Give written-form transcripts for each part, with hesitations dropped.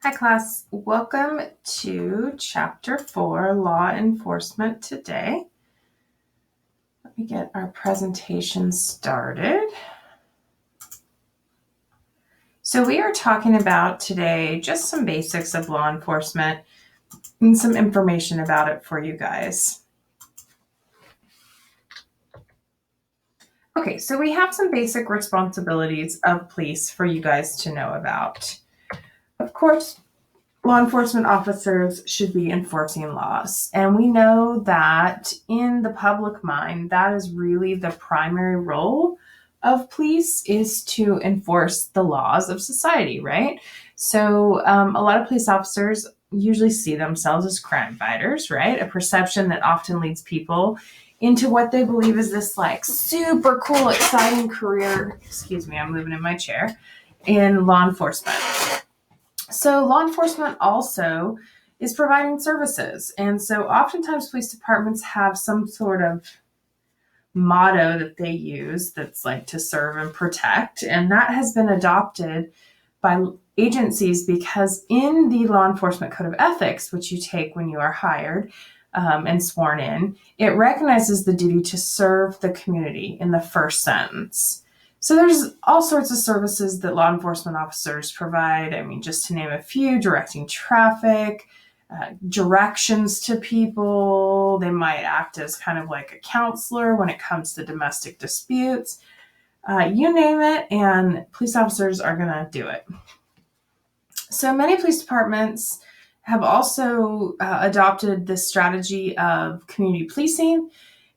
Hi class, welcome to Chapter 4, Law Enforcement today. Let me get our presentation started. So we are talking about today just some basics of law enforcement and some information about it for you guys. Okay, so we have some basic responsibilities of police for you guys to know about. Of course, law enforcement officers should be enforcing laws. And we know that in the public mind, that is really the primary role of police is to enforce the laws of society, right? So a lot of police officers usually see themselves as crime fighters, right? A perception that often leads people into what they believe is this like super cool, exciting career. Excuse me, I'm moving in my chair in law enforcement. So law enforcement also is providing services. And so oftentimes police departments have some sort of motto that they use that's like to serve and protect. And that has been adopted by agencies because in the law enforcement code of ethics, which you take when you are hired and sworn in, it recognizes the duty to serve the community in the first sentence. So there's all sorts of services that law enforcement officers provide. I mean, just to name a few, directing traffic, directions to people. They might act as kind of like a counselor when it comes to domestic disputes. You name it, and police officers are going to do it. So many police departments have also adopted this strategy of community policing.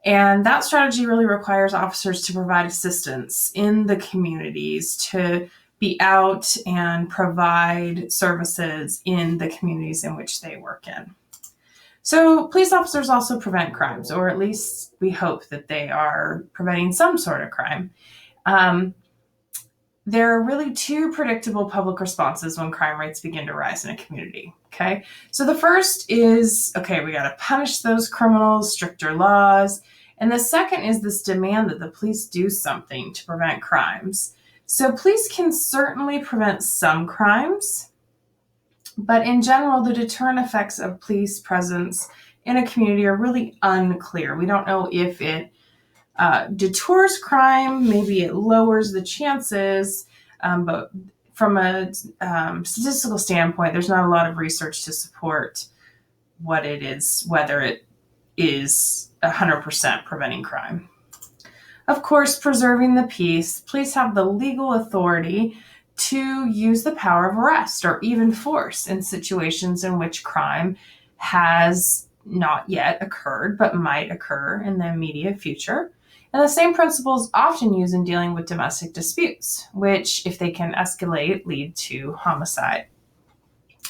And that strategy really requires officers to provide assistance in the communities to be out and provide services in the communities in which they work in. So police officers also prevent crimes, or at least we hope that they are preventing some sort of crime. There are really two predictable public responses when crime rates begin to rise in a community. Okay, so the first is, okay, we got to punish those criminals, stricter laws. And the second is this demand that the police do something to prevent crimes. So police can certainly prevent some crimes, but in general, the deterrent effects of police presence in a community are really unclear. We don't know if it detours crime, maybe it lowers the chances, but from a statistical standpoint, there's not a lot of research to support what it is, whether it is 100% preventing crime. Of course, preserving the peace, police have the legal authority to use the power of arrest or even force in situations in which crime has not yet occurred but might occur in the immediate future. And the same principles often used in dealing with domestic disputes, which, if they can escalate, lead to homicide.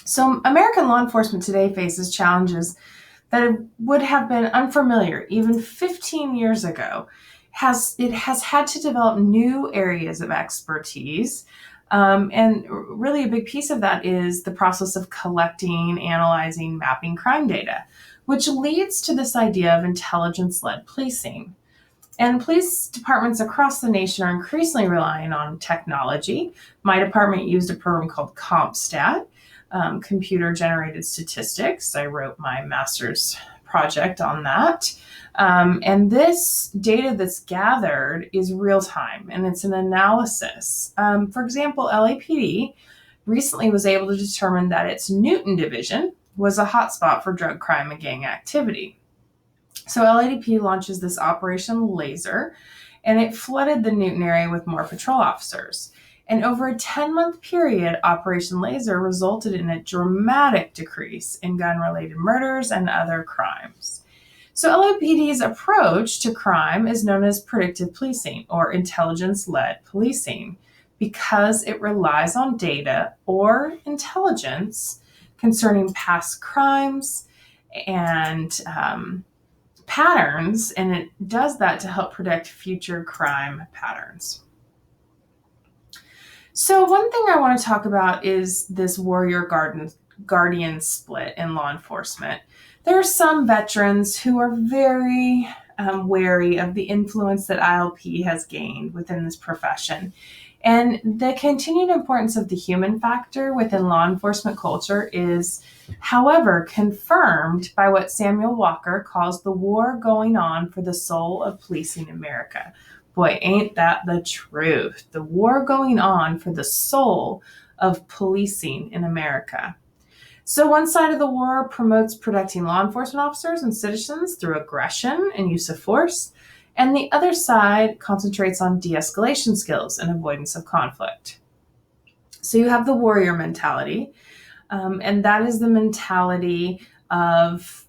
So American law enforcement today faces challenges that would have been unfamiliar even 15 years ago. It has had to develop new areas of expertise. And really a big piece of that is the process of collecting, analyzing, mapping crime data, which leads to this idea of intelligence-led policing. And police departments across the nation are increasingly relying on technology. My department used a program called CompStat, computer-generated statistics. I wrote my master's project on that. And this data that's gathered is real-time, and it's an analysis. For example, LAPD recently was able to determine that its Newton division was a hotspot for drug crime and gang activity. So LAPD launches this Operation Laser, and it flooded the Newton area with more patrol officers. And over a 10-month period, Operation Laser resulted in a dramatic decrease in gun-related murders and other crimes. So LAPD's approach to crime is known as predictive policing or intelligence-led policing because it relies on data or intelligence concerning past crimes and patterns, and it does that to help predict future crime patterns. So one thing I want to talk about is this warrior guardian split in law enforcement. There are some veterans who are very wary of the influence that ILP has gained within this profession. And the continued importance of the human factor within law enforcement culture is, however, confirmed by what Samuel Walker calls the war going on for the soul of policing America. Boy, ain't that the truth? The war going on for the soul of policing in America. So one side of the war promotes protecting law enforcement officers and citizens through aggression and use of force, and the other side concentrates on de-escalation skills and avoidance of conflict. So you have the warrior mentality, and that is the mentality of,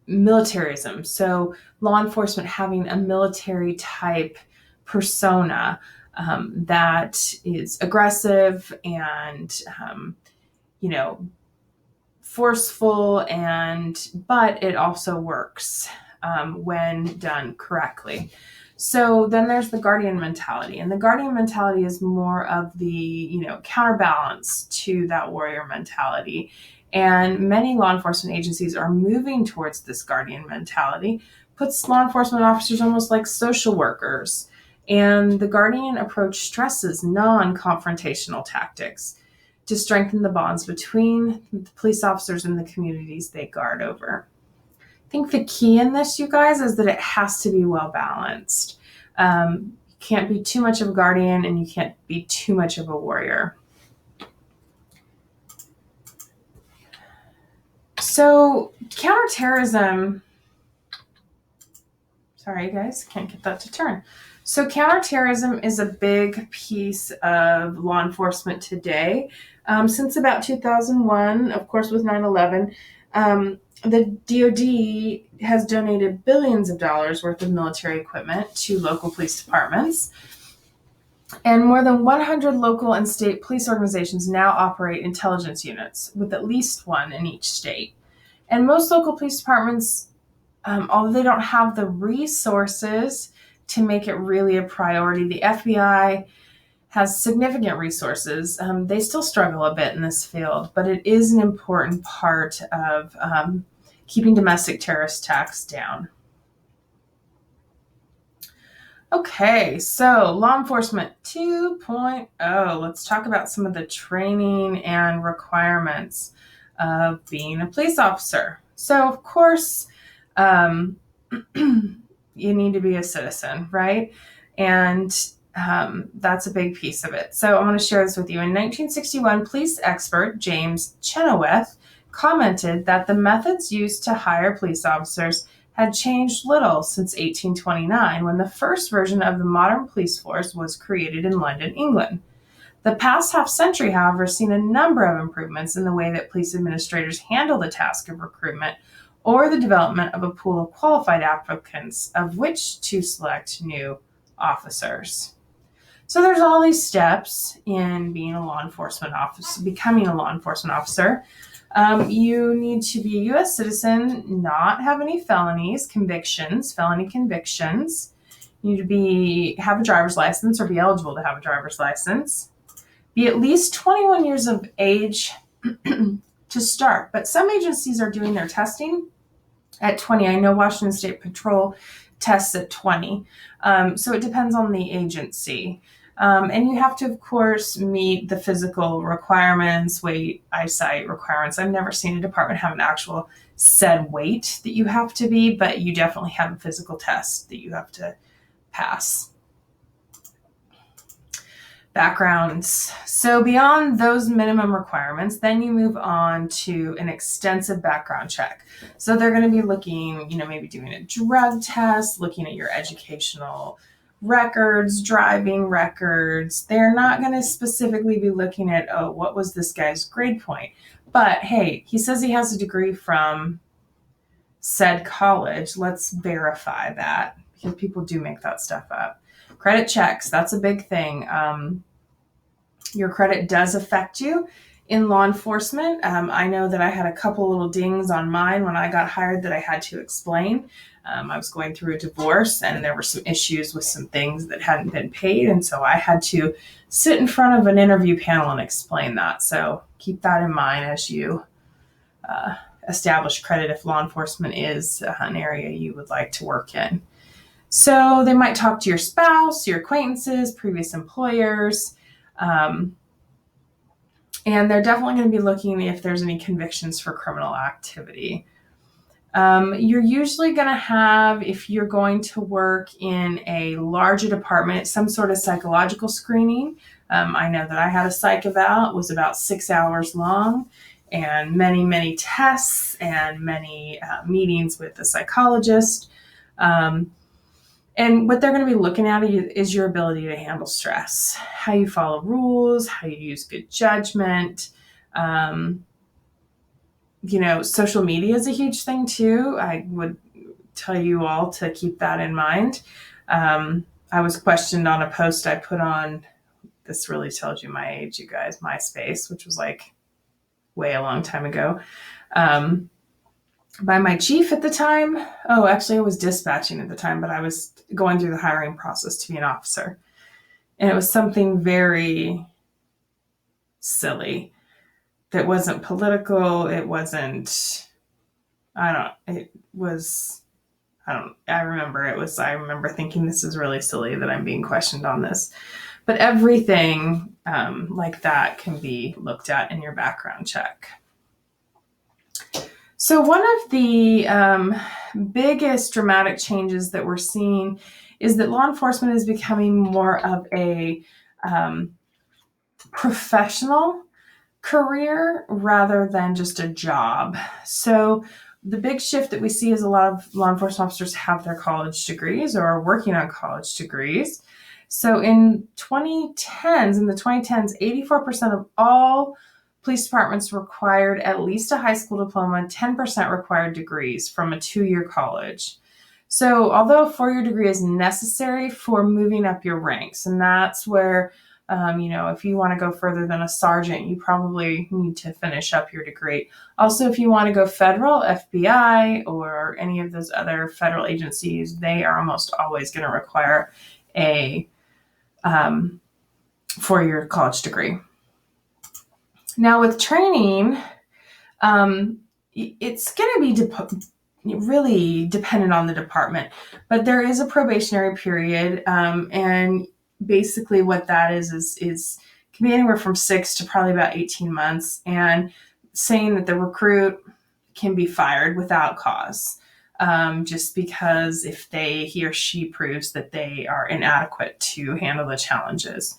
militarism. So law enforcement having a military type persona that is aggressive and, forceful, but it also works when done correctly. So then there's the guardian mentality, and the guardian mentality is more of the, counterbalance to that warrior mentality. And many law enforcement agencies are moving towards this guardian mentality, puts law enforcement officers almost like social workers. And the guardian approach stresses non-confrontational tactics to strengthen the bonds between the police officers and the communities they guard over. I think the key in this, you guys, is that it has to be well balanced. You can't be too much of a guardian and you can't be too much of a warrior. So counterterrorism, sorry guys, can't get that to turn. So counterterrorism is a big piece of law enforcement today. Since about 2001, of course, with 9/11, the DoD has donated billions of dollars worth of military equipment to local police departments. And more than 100 local and state police organizations now operate intelligence units, with at least one in each state. And most local police departments, although they don't have the resources to make it really a priority, the FBI has significant resources. They still struggle a bit in this field, but it is an important part of keeping domestic terrorist attacks down. Okay, so law enforcement 2.0. Let's talk about some of the training and requirements of being a police officer. So, of course, you need to be a citizen, right? And that's a big piece of it. So I want to share this with you. In 1961, police expert James Chenoweth commented that the methods used to hire police officers had changed little since 1829, when the first version of the modern police force was created in London, England. The past half century, however, has seen a number of improvements in the way that police administrators handle the task of recruitment or the development of a pool of qualified applicants of which to select new officers. So there's all these steps in being a law enforcement officer, becoming a law enforcement officer. You need to be a U.S. citizen, not have any felony convictions. You need to have a driver's license or be eligible to have a driver's license. Be at least 21 years of age to start. But some agencies are doing their testing at 20. I know Washington State Patrol tests at 20. So it depends on the agency. And you have to, of course, meet the physical requirements, weight, eyesight requirements. I've never seen a department have an actual said weight that you have to be, but you definitely have a physical test that you have to pass. Backgrounds. So beyond those minimum requirements, then you move on to an extensive background check. So they're going to be looking, maybe doing a drug test, looking at your educational records, driving records. They're not going to specifically be looking at, what was this guy's grade point? But hey, he says he has a degree from said college. Let's verify that, because people do make that stuff up. Credit checks, that's a big thing. Your credit does affect you in law enforcement. I know that I had a couple little dings on mine when I got hired that I had to explain. I was going through a divorce and there were some issues with some things that hadn't been paid. And so I had to sit in front of an interview panel and explain that. So keep that in mind as you establish credit if law enforcement is an area you would like to work in. So they might talk to your spouse, your acquaintances, previous employers, and they're definitely going to be looking if there's any convictions for criminal activity. You're usually going to have, if you're going to work in a larger department, some sort of psychological screening. I know that I had a psych eval. It was about 6 hours long, and many, many tests and many meetings with a psychologist. And what they're going to be looking at is your ability to handle stress, how you follow rules, how you use good judgment. Social media is a huge thing too. I would tell you all to keep that in mind. I was questioned on a post I put on, this really tells you my age, you guys, MySpace, which was like way a long time ago, by my chief at the time. Oh, actually I was dispatching at the time, but I was going through the hiring process to be an officer. And it was something very silly that wasn't political. It wasn't, I remember thinking this is really silly that I'm being questioned on this. But everything like that can be looked at in your background check. So one of the biggest dramatic changes that we're seeing is that law enforcement is becoming more of a professional career rather than just a job. So the big shift that we see is a lot of law enforcement officers have their college degrees or are working on college degrees. So in the 2010s, 84% of all police departments required at least a high school diploma, 10% required degrees from a 2-year college. So although a 4-year degree is necessary for moving up your ranks, and that's where if you want to go further than a sergeant, you probably need to finish up your degree. Also, if you want to go federal, FBI, or any of those other federal agencies, they are almost always going to require a 4-year college degree. Now, with training, it's going to be really dependent on the department, but there is a probationary period, and basically what that is can be anywhere from 6 to probably about 18 months, and saying that the recruit can be fired without cause, just because if he or she proves that they are inadequate to handle the challenges.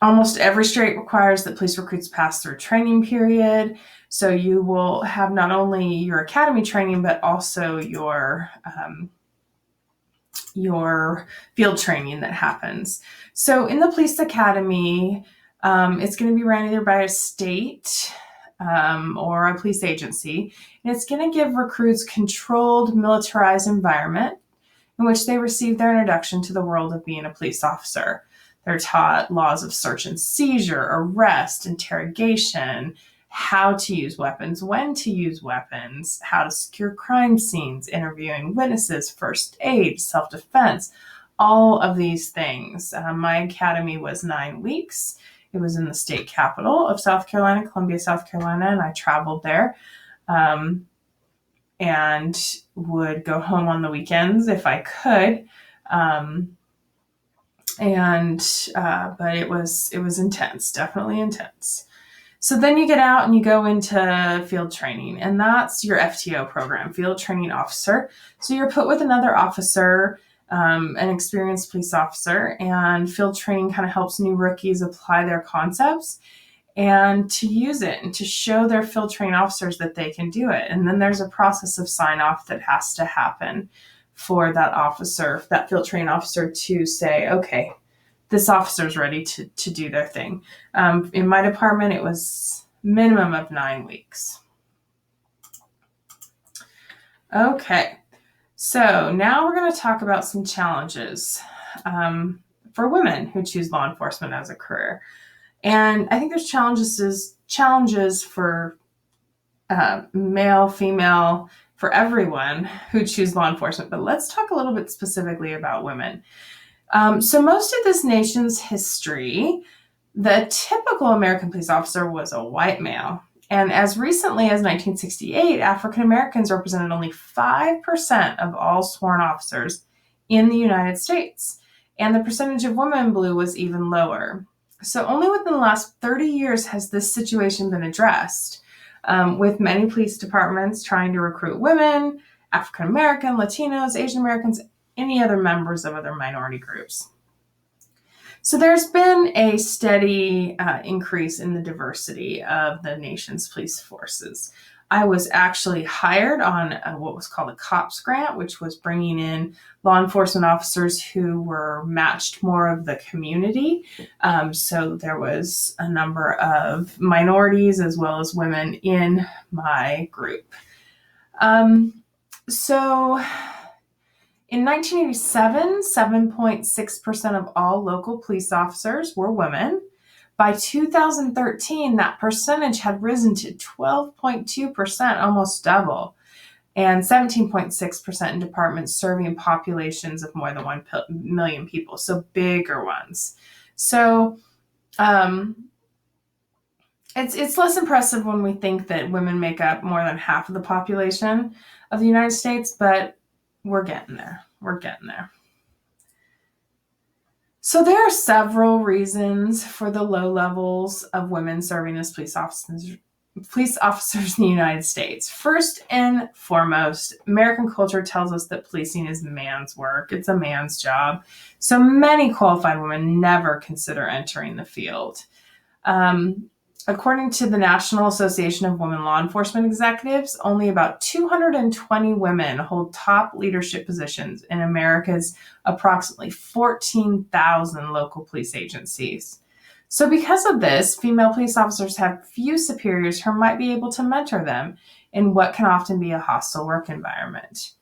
Almost every state requires that police recruits pass through a training period. So you will have not only your academy training, but also your field training that happens. So in the police academy, it's going to be ran either by a state or a police agency, and it's going to give recruits controlled, militarized environment in which they receive their introduction to the world of being a police officer. They're taught laws of search and seizure, arrest, interrogation, how to use weapons, when to use weapons, how to secure crime scenes, interviewing witnesses, first aid, self-defense, all of these things. My academy was 9 weeks. It was in the state capital of South Carolina, Columbia, South Carolina, and I traveled there and would go home on the weekends if I could. But it was intense, definitely intense. So then you get out and you go into field training, and that's your FTO program, field training officer. So you're put with another officer, an experienced police officer, and field training kind of helps new rookies apply their concepts and to use it and to show their field training officers that they can do it. And then there's a process of sign off that has to happen for that officer, that field training officer, to say, okay, this officer is ready to do their thing. In my department, it was minimum of 9 weeks. Okay, so now we're going to talk about some challenges for women who choose law enforcement as a career. And I think there's challenges for male, female, for everyone who choose law enforcement. But let's talk a little bit specifically about women. So most of this nation's history, the typical American police officer was a white male. And as recently as 1968, African Americans represented only 5% of all sworn officers in the United States. And the percentage of women in blue was even lower. So only within the last 30 years has this situation been addressed, with many police departments trying to recruit women, African American, Latinos, Asian Americans, any other members of other minority groups. So there's been a steady increase in the diversity of the nation's police forces. I was actually hired on what was called a COPS grant, which was bringing in law enforcement officers who were matched more of the community. So there was a number of minorities as well as women in my group. So in 1987, 7.6% of all local police officers were women. By 2013, that percentage had risen to 12.2%, almost double, and 17.6% in departments serving populations of more than 1 million people, so bigger ones. So it's less impressive when we think that women make up more than half of the population of the United States, but we're getting there. We're getting there. So there are several reasons for the low levels of women serving as police officers in the United States. First and foremost, American culture tells us that policing is man's work. It's a man's job. So many qualified women never consider entering the field. According to the National Association of Women Law Enforcement Executives, only about 220 women hold top leadership positions in America's approximately 14,000 local police agencies. So because of this, female police officers have few superiors who might be able to mentor them in what can often be a hostile work environment.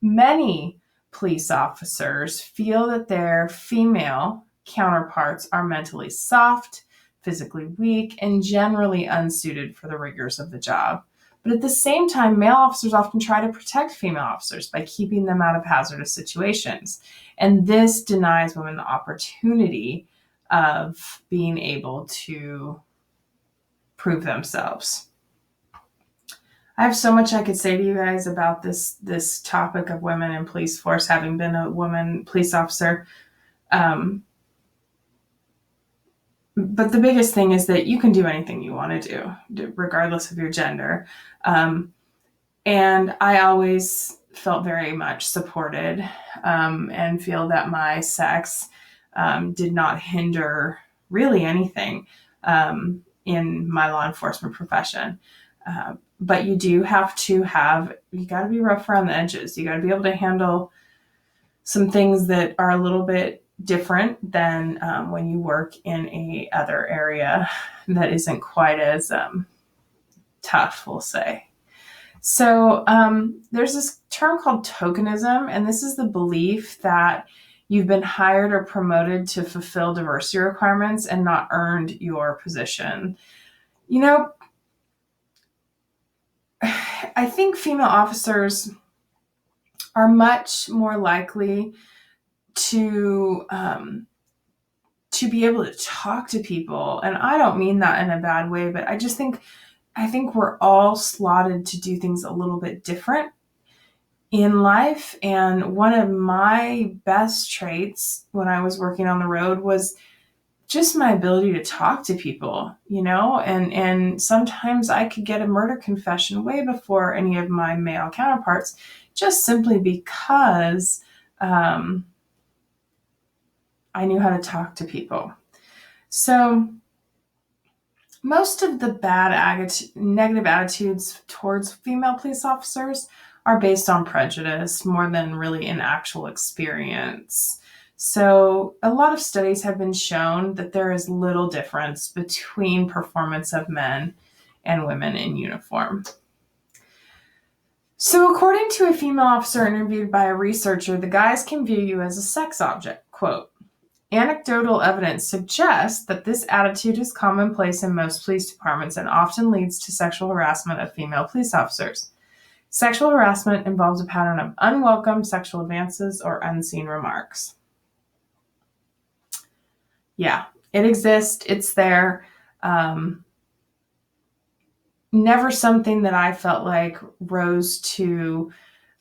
Many police officers feel that their female counterparts are mentally soft, physically weak, and generally unsuited for the rigors of the job. But at the same time, male officers often try to protect female officers by keeping them out of hazardous situations. And this denies women the opportunity of being able to prove themselves. I have so much I could say to you guys about this topic of women in police force, having been a woman police officer. But the biggest thing is that you can do anything you want to do, regardless of your gender. And I always felt very much supported, and feel that my sex did not hinder really anything in my law enforcement profession. But you do have to you got to be rough around the edges. You got to be able to handle some things that are a little bit different than when you work in a other area that isn't quite as tough, we'll say. So there's this term called tokenism, and this is the belief that you've been hired or promoted to fulfill diversity requirements and not earned your position. You know, I think female officers are much more likely to be able to talk to people. And I don't mean that in a bad way, but I think we're all slotted to do things a little bit different in life. And one of my best traits when I was working on the road was just my ability to talk to people, and sometimes I could get a murder confession way before any of my male counterparts, just simply because I knew how to talk to people. So most of the negative attitudes towards female police officers are based on prejudice more than really an actual experience. So a lot of studies have been shown that there is little difference between performance of men and women in uniform. So according to a female officer interviewed by a researcher, the guys can view you as a sex object. Quote, anecdotal evidence suggests that this attitude is commonplace in most police departments and often leads to sexual harassment of female police officers. Sexual harassment involves a pattern of unwelcome sexual advances or unseen remarks. Yeah, it exists. It's there. never something that I felt like rose to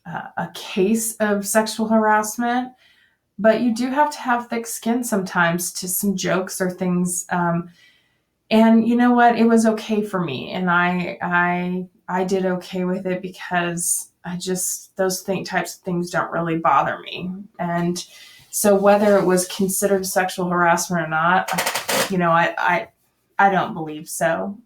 a case of sexual harassment. But you do have to have thick skin sometimes to some jokes or things. And you know what? It was okay for me, and I did okay with it because I just those types of things don't really bother me. And so whether it was considered sexual harassment or not, I don't believe so.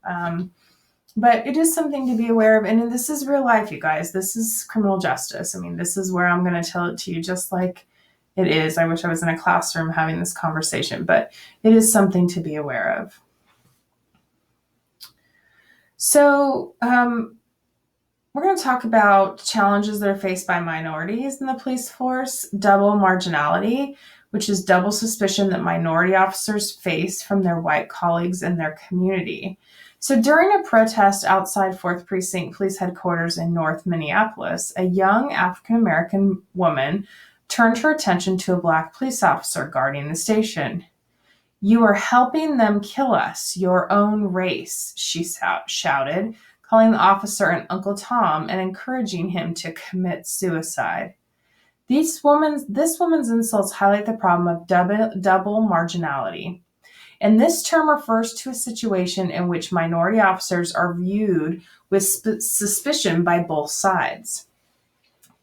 But it is something to be aware of, and this is real life, you guys. This is criminal justice. I mean, this is where I'm going to tell it to you, just like it is. I wish I was in a classroom having this conversation, but it is something to be aware of. So, we're going to talk about challenges that are faced by minorities in the police force, double marginality, which is double suspicion that minority officers face from their white colleagues in their community. So during a protest outside 4th Precinct Police Headquarters in North Minneapolis, a young African-American woman turned her attention to a Black police officer guarding the station. "You are helping them kill us, your own race," she shouted, calling the officer an Uncle Tom and encouraging him to commit suicide. This woman's insults highlight the problem of double marginality. And this term refers to a situation in which minority officers are viewed with suspicion by both sides.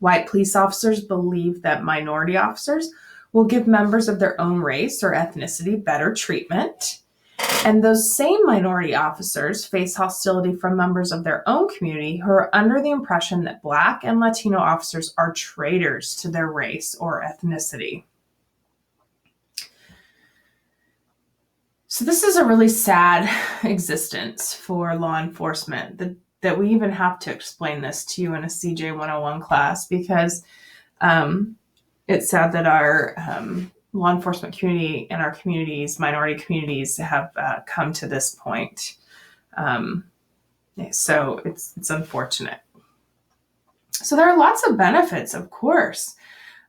White police officers believe that minority officers will give members of their own race or ethnicity better treatment. And those same minority officers face hostility from members of their own community who are under the impression that Black and Latino officers are traitors to their race or ethnicity. So this is a really sad existence for law enforcement, that we even have to explain this to you in a CJ 101 class, because it's sad that our law enforcement community and our communities, minority communities, have come to this point. So it's unfortunate. So there are lots of benefits, of course,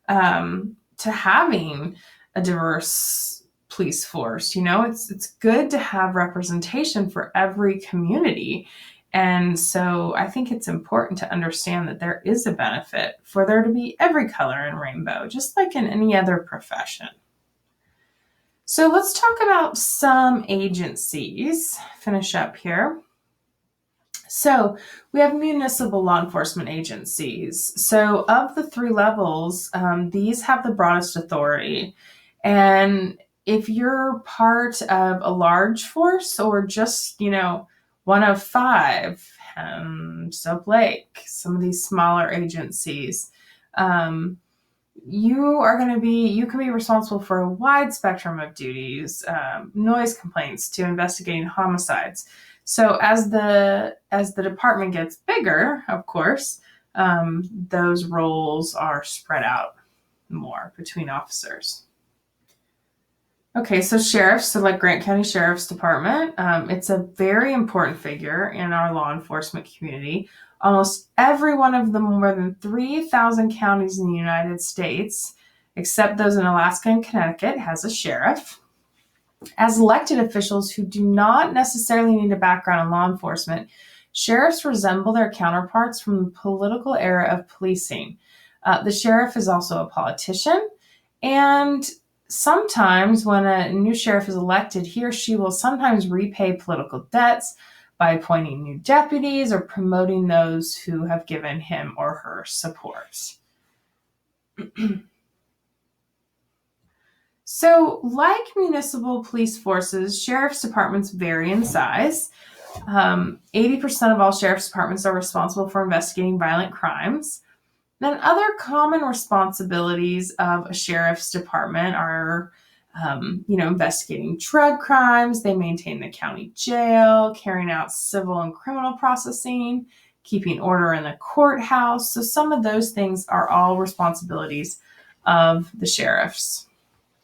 to having a diverse police force. It's good to have representation for every community. And so I think it's important to understand that there is a benefit for there to be every color and rainbow, just like in any other profession. So let's talk about some agencies. Finish up here. So we have municipal law enforcement agencies. So of the 3 levels, these have the broadest authority. And if you're part of a large force or just, one of 5, Soap Lake, some of these smaller agencies, you can be responsible for a wide spectrum of duties, noise complaints to investigating homicides. So as the department gets bigger, of course, those roles are spread out more between officers. Okay, so sheriffs, so like Grant County Sheriff's Department, it's a very important figure in our law enforcement community. Almost every one of the more than 3,000 counties in the United States, except those in Alaska and Connecticut, has a sheriff. As elected officials who do not necessarily need a background in law enforcement, sheriffs resemble their counterparts from the political era of policing. The sheriff is also a politician, and sometimes when a new sheriff is elected, he or she will sometimes repay political debts by appointing new deputies or promoting those who have given him or her support. So, like municipal police forces, sheriff's departments vary in size. 80% of all sheriff's departments are responsible for investigating violent crimes. Then other common responsibilities of a sheriff's department are, investigating drug crimes. They maintain the county jail, carrying out civil and criminal processing, keeping order in the courthouse. So some of those things are all responsibilities of the sheriffs.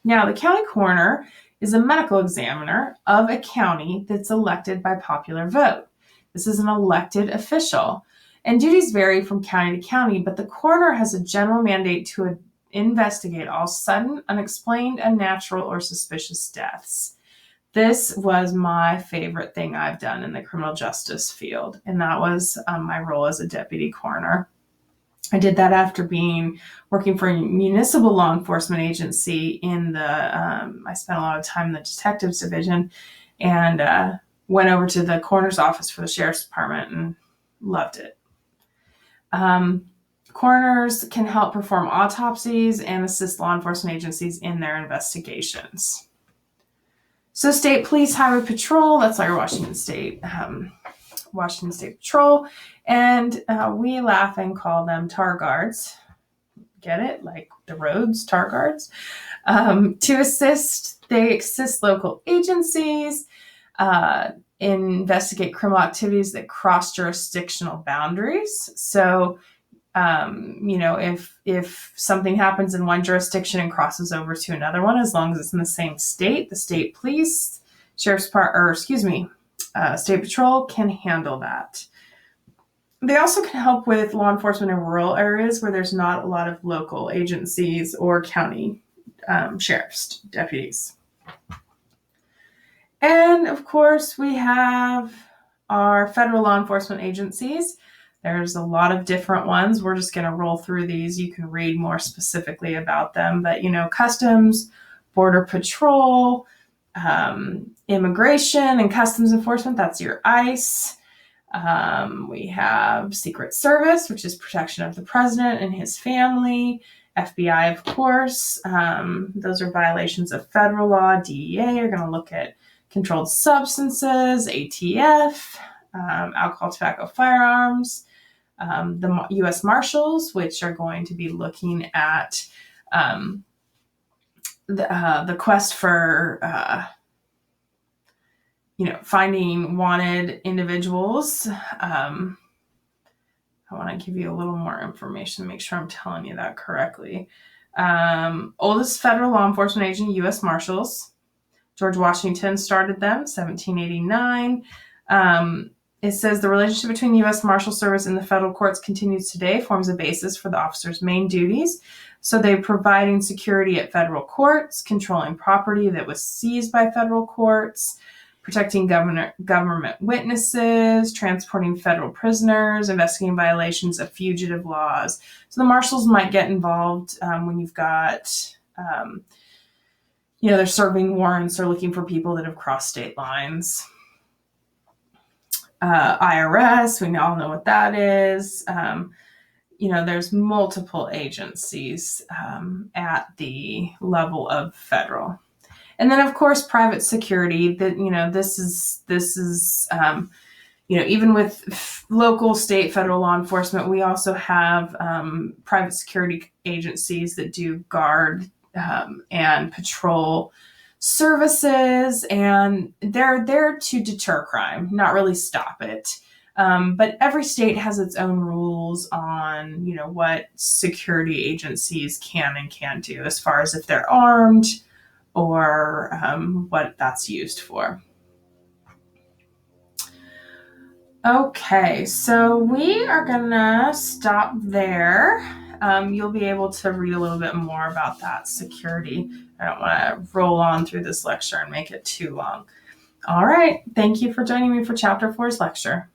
Now, the county coroner is a medical examiner of a county that's elected by popular vote. This is an elected official. And duties vary from county to county, but the coroner has a general mandate to investigate all sudden, unexplained, unnatural, or suspicious deaths. This was my favorite thing I've done in the criminal justice field, and that was my role as a deputy coroner. I did that after working for a municipal law enforcement agency I spent a lot of time in the detectives division, and went over to the coroner's office for the sheriff's department and loved it. Coroners can help perform autopsies and assist law enforcement agencies in their investigations. So State Police Highway Patrol, that's our Washington State Patrol, and we laugh and call them TAR guards. Get it? Like the roads, TAR guards. They assist local agencies, investigate criminal activities that cross jurisdictional boundaries. So, if something happens in one jurisdiction and crosses over to another one, as long as it's in the same state, the state police, State Patrol can handle that. They also can help with law enforcement in rural areas where there's not a lot of local agencies or county sheriff's deputies. And of course, we have our federal law enforcement agencies. There's a lot of different ones. We're just going to roll through these. You can read more specifically about them. But, Customs, Border Patrol, Immigration and Customs Enforcement, that's your ICE. We have Secret Service, which is protection of the president and his family. FBI, of course. Those are violations of federal law. DEA are going to look at controlled substances, ATF, alcohol, tobacco, firearms. The U.S. Marshals, which are going to be looking at the quest for finding wanted individuals. I want to give you a little more information to make sure I'm telling you that correctly. Oldest federal law enforcement agent, U.S. Marshals. George Washington started them, 1789. It says the relationship between the U.S. Marshal Service and the federal courts continues today, forms a basis for the officers' main duties. So they're providing security at federal courts, controlling property that was seized by federal courts, protecting government witnesses, transporting federal prisoners, investigating violations of fugitive laws. So the marshals might get involved when you've got, they're serving warrants, they're looking for people that have crossed state lines. IRS, we all know what that is. There's multiple agencies at the level of federal. And then, of course, private security. This is even with local, state, federal law enforcement, we also have private security agencies that do guard and patrol services, and they're there to deter crime, not really stop it. But every state has its own rules on, what security agencies can and can't do as far as if they're armed or what that's used for. Okay, so we are gonna stop there. You'll be able to read a little bit more about that security. I don't want to roll on through this lecture and make it too long. All right, thank you for joining me for Chapter 4's lecture.